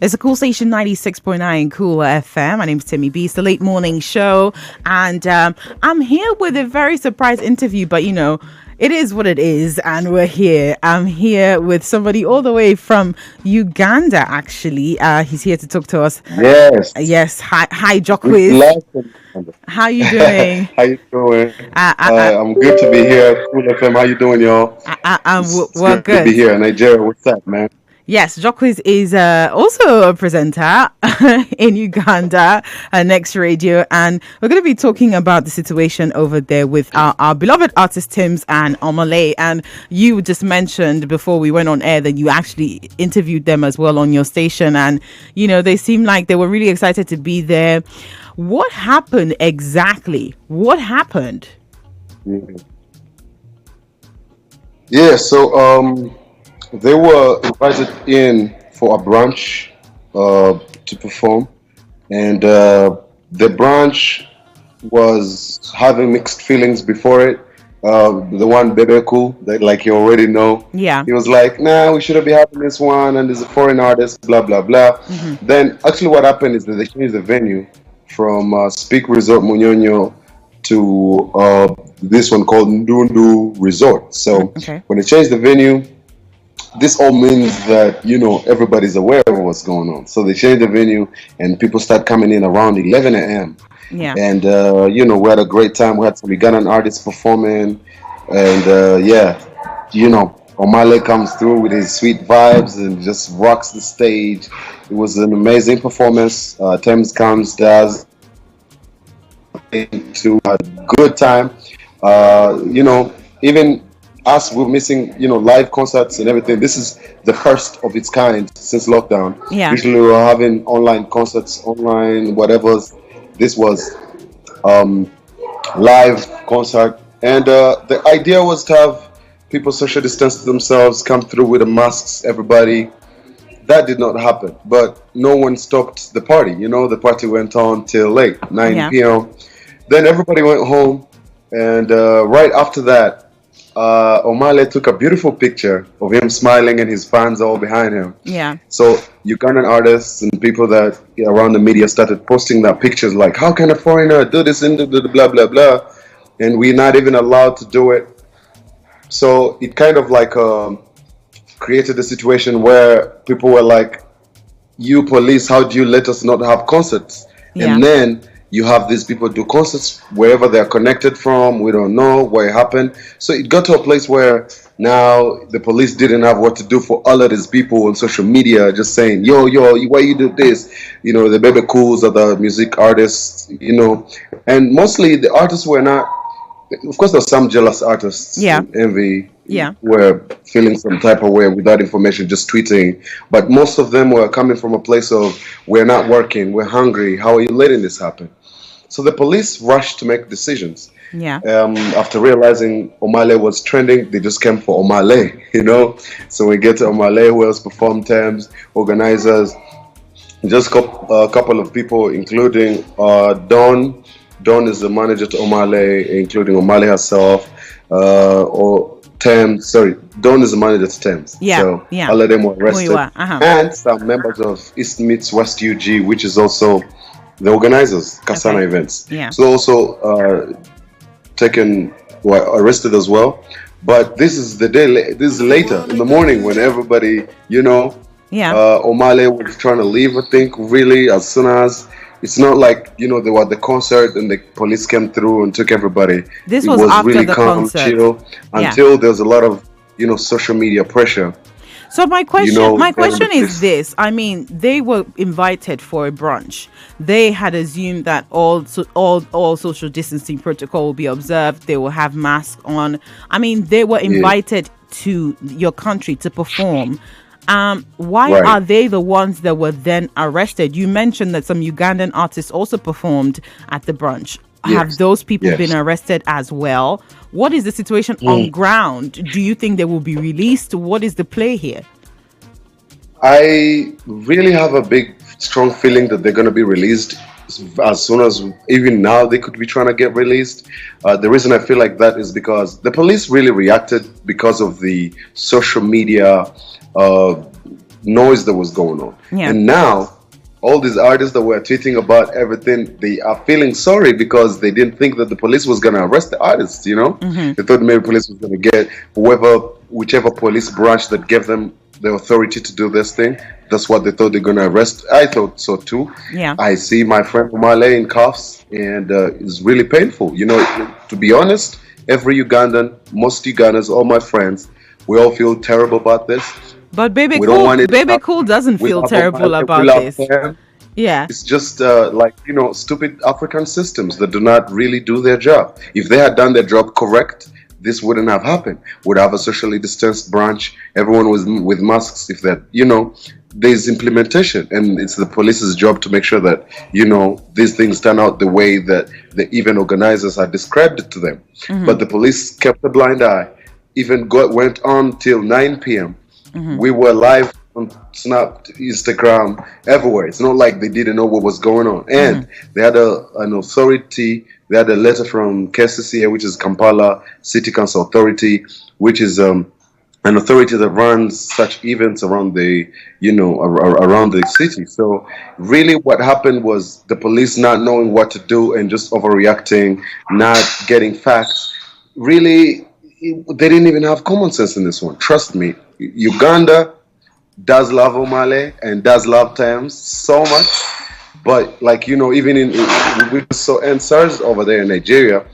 It's a Cool Station 96.9 Cool FM. My name is Timmy B. It's the late morning show. And I'm here with a very surprise interview, but you know, it is what it is. And we're here. I'm here with somebody all the way from Uganda, actually. He's here to talk to us. Yes. Yes. Hi, Jokwiz. How you doing? How you doing? I'm good to be here. Cool FM. How you doing, y'all? We're Good to be good. here. Nigeria, what's up, man? Yes, Jokwiz is also a presenter in Uganda, Next Radio, and we're going to be talking about the situation over there with our beloved artist Tems and Omah Lay. And you just mentioned before we went on air that you actually interviewed them as well on your station, and you know they seemed like they were really excited to be there. What happened exactly? What happened? Mhm. Yeah, so they were invited in for a brunch to perform, and the brunch was having mixed feelings before it. The one Bebe Cool, that like you already know, Yeah. he was like, "Nah, we shouldn't be having this one," and there's a foreign artist, blah blah blah. Hmm. Then actually, what happened is that they changed the venue from Speak Resort Munyonyo to this one called Ndundu Resort. So Okay. when they changed the venue, this all means that everybody's aware of what's going on. So they changed the venue, and people start coming in around 11 a.m. Yeah. And we had a great time. We had some Ugandan artists performing, and Omah Lay comes through with his sweet vibes and just rocks the stage. It was an amazing performance. Thames comes, does to a good time. Even us, we're missing, live concerts and everything. This is the first of its kind since lockdown. Yeah. Usually we're having online concerts, online whatever. This was um, live concert, and the idea was to have people social distance themselves, come through with the masks, everybody. That did not happen, but no one stopped the party. The party went on till late, 9 Yeah. p.m. Then everybody went home, and right after that, Omah Lay took a beautiful picture of him smiling and his fans all behind him. Yeah. So Ugandan artists and people that around the media started posting that pictures like, how can a foreigner do this and do the blah blah blah, and we're not even allowed to do it. So it kind of like created a situation where people were like, you police, how do you let us not have concerts? Yeah. And then you have these people do concerts wherever they're connected from. We don't know where it happened. So it got to a place where now the police didn't have what to do for all of these people on social media, just saying, yo, why you do this? The Bebe Cools are the music artists. And mostly the artists were not, of course, there's some jealous artists Yeah. and envy Yeah. were feeling some type of way without information, just tweeting. But most of them were coming from a place of, we're not working, we're hungry, how are you letting this happen? So the police rushed to make decisions. Yeah. After realizing Omah Lay was trending, they just came for Omah Lay. So we get to Omah Lay, who else performed, Thames, organizers, just a couple of people, including Dawn. Dawn is the manager to Omah Lay, including Omah Lay herself, or Thames. Sorry, Dawn is the manager to Thames. Yeah. So Yeah. all of them were Who you arrested, are? Uh-huh. and some members of East Meets West UG, which is also the organizers, Kasana Okay. events. Yeah. So also were arrested as well. But this is the day. This is later in the morning when everybody, Yeah. Omah Lay was trying to leave. I think really as soon as it's not like they were at the concert and the police came through and took everybody. This It was was after really the calm, concert. chill Yeah. until there's a lot of social media pressure. So my question, my then question the is this. I mean, they were invited for a brunch. They had assumed that all social distancing protocol will be observed. They will have masks on. I mean, they were Yeah. invited to your country to perform. Why Right. are they the ones that were then arrested? You mentioned that some Ugandan artists also performed at the brunch. Have Yes. those people Yes. been arrested as well? What is the situation on ground? Do you think they will be released? What is the play here? I really have a big, strong feeling that they're going to be released as soon as, even now, they could be trying to get released. The reason I feel like that is because the police really reacted because of the social media uh, noise that was going on. Yeah. And now, all these artists that were tweeting about everything, they are feeling sorry because they didn't think that the police was going to arrest the artists, you know? They thought maybe police was going to get whichever police branch that gave them the authority to do this thing. That's what they thought they're going to arrest. I thought so too. Yeah. I see my friend Omah Lay in cuffs, and it's really painful. You know, to be honest, every Ugandan, most Ugandans, all my friends, we all feel terrible about this. But We don't want it to Bebe happen. Cool doesn't We feel love terrible Omah Lay, we about love this. them. Yeah. It's just like, you know, stupid African systems that do not really do their job. If they had done their job correct, this wouldn't have happened. Would have a socially distanced branch. Everyone was with masks. If that, you know, there's implementation, and it's the police's job to make sure that, you know, these things turn out the way that the event organizers had described it to them. But the police kept a blind eye. Even went on till 9 p.m. We were live on Snap, Instagram, everywhere. It's not like they didn't know what was going on. And they had an authority. They had a letter from KCCA, which is Kampala City Council Authority, which is an authority that runs such events around the, you know, around the city. So really what happened was the police not knowing what to do and just overreacting, not getting facts. Really, they didn't even have common sense in this one. Trust me, Uganda does love Omah Lay and does love Tems so much. But like, you know, even we saw answers over there in Nigeria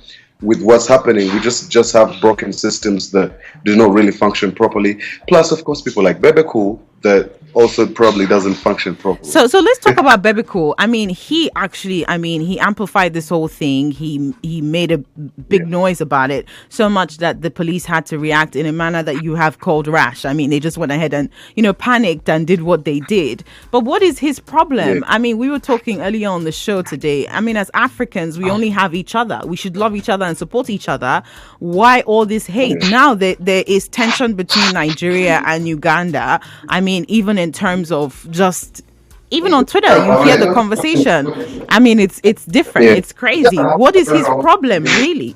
with what's happening. We just have broken systems that do not really function properly. Plus, of course, people like Bebe Cool that also probably doesn't function properly. So let's talk about Bebe Cool. I mean, he amplified this whole thing. He made a big noise about it, so much that the police had to react in a manner that you have called rash. I mean, they just went ahead and, you know, panicked and did what they did. But what is his problem? I mean, we were talking earlier on the show today. I mean, as Africans, we only have each other. We should love each other and support each other. Why all this hate? Now that there is tension between Nigeria and Uganda, I mean, even in terms of just, even on Twitter, you hear the conversation. I mean, it's different. It's crazy. What is his problem, really?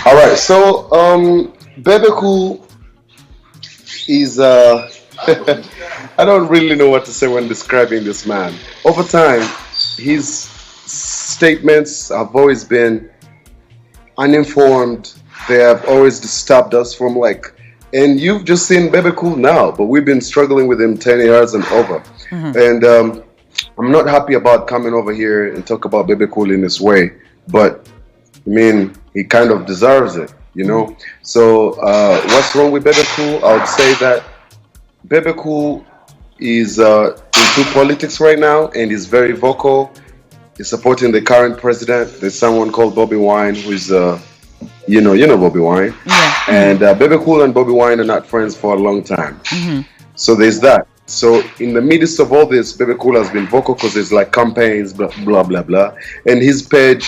All right, so Bebe Cool is I don't really know what to say when describing this man. Over time, his statements have always been uninformed. They have always disturbed us from like, and you've just seen Bebe Cool now, but we've been struggling with him 10 years and over. And I'm not happy about coming over here and talk about Bebe Cool in this way, but I mean, he kind of deserves it, you know? So what's wrong with Bebe Cool? I would say that Bebe Cool is into politics right now and is very vocal. He's supporting the current president. There's someone called Bobby Wine who's you know Bobby Wine. Yeah. And Bebe Cool and Bobby Wine are not friends for a long time. So there's that. So in the midst of all this, Bebe Cool has been vocal because there's like campaigns, blah, blah, blah, blah. And his page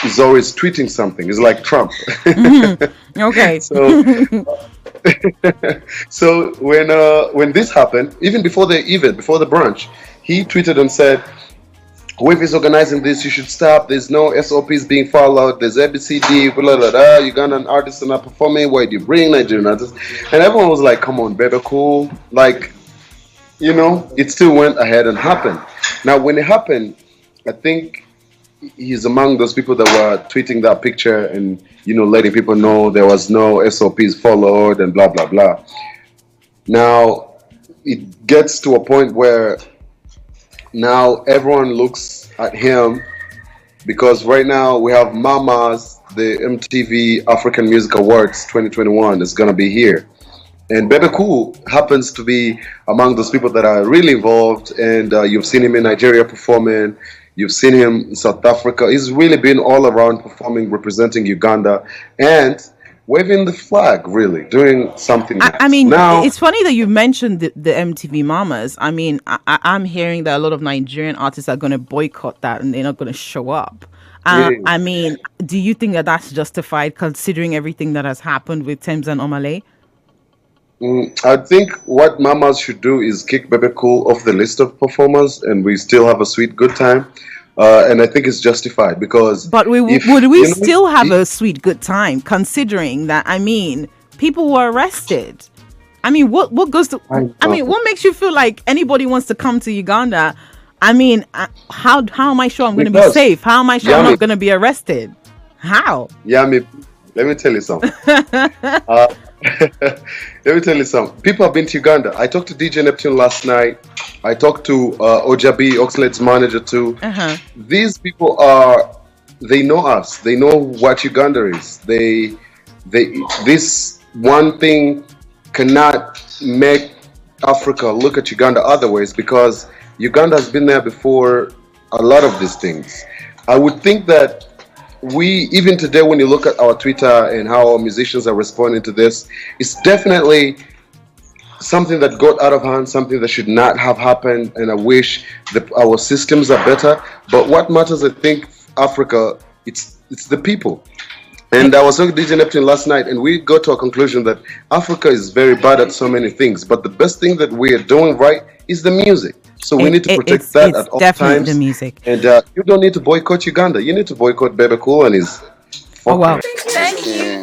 is always tweeting something. It's like Trump. Okay. So when this happened, even before the event, before the brunch, he tweeted and said, whoever is organizing this, you should stop. There's no SOPs being followed. There's ABCD, blah, blah, blah. Ugandan artists are not performing. Why do you bring Nigerian artists? And everyone was like, come on, Bebe Cool. Like, you know, it still went ahead and happened. Now, when it happened, I think he's among those people that were tweeting that picture and, you know, letting people know there was no SOPs followed and blah, blah, blah. Now, it gets to a point where now everyone looks at him because right now we have Mamas, the MTV African Music Awards 2021 is going to be here. And Bebe Cool happens to be among those people that are really involved. And you've seen him in Nigeria performing. You've seen him in South Africa. He's really been all around performing, representing Uganda. And waving the flag, really, doing something nice. I mean, now, it's funny that you mentioned the MTV Mamas. I mean, I'm hearing that a lot of Nigerian artists are going to boycott that and they're not going to show up. I mean, do you think that that's justified considering everything that has happened with Tems and Omah Lay? I think what Mamas should do is kick Bebe Cool off the list of performers and we still have a sweet good time. And I think it's justified because... But would we still have a sweet good time considering that, I mean, people were arrested? I mean, what goes to? I mean, what makes you feel like anybody wants to come to Uganda? I mean, how am I sure I'm going to be safe? How am I sure I'm not going to be arrested? How? Yeah, let me tell you something. Let me tell you something. People have been to Uganda. I talked to DJ Neptune last night. I talked to Ojabi, Oxlade's manager too. These people they know us. They know what Uganda is. This one thing cannot make Africa look at Uganda other ways, because Uganda has been there before a lot of these things. I would think that even today, when you look at our Twitter and how our musicians are responding to this, it's definitely something that got out of hand, something that should not have happened, and I wish that our systems are better. But what matters, I think, Africa, it's the people. And I was talking to DJ Neptune last night, and we got to a conclusion that Africa is very bad at so many things, but the best thing that we are doing right is the music. So we need to protect that at all times. The music. And you don't need to boycott Uganda. You need to boycott Bebe Cool and his. Oh wow! Thank you.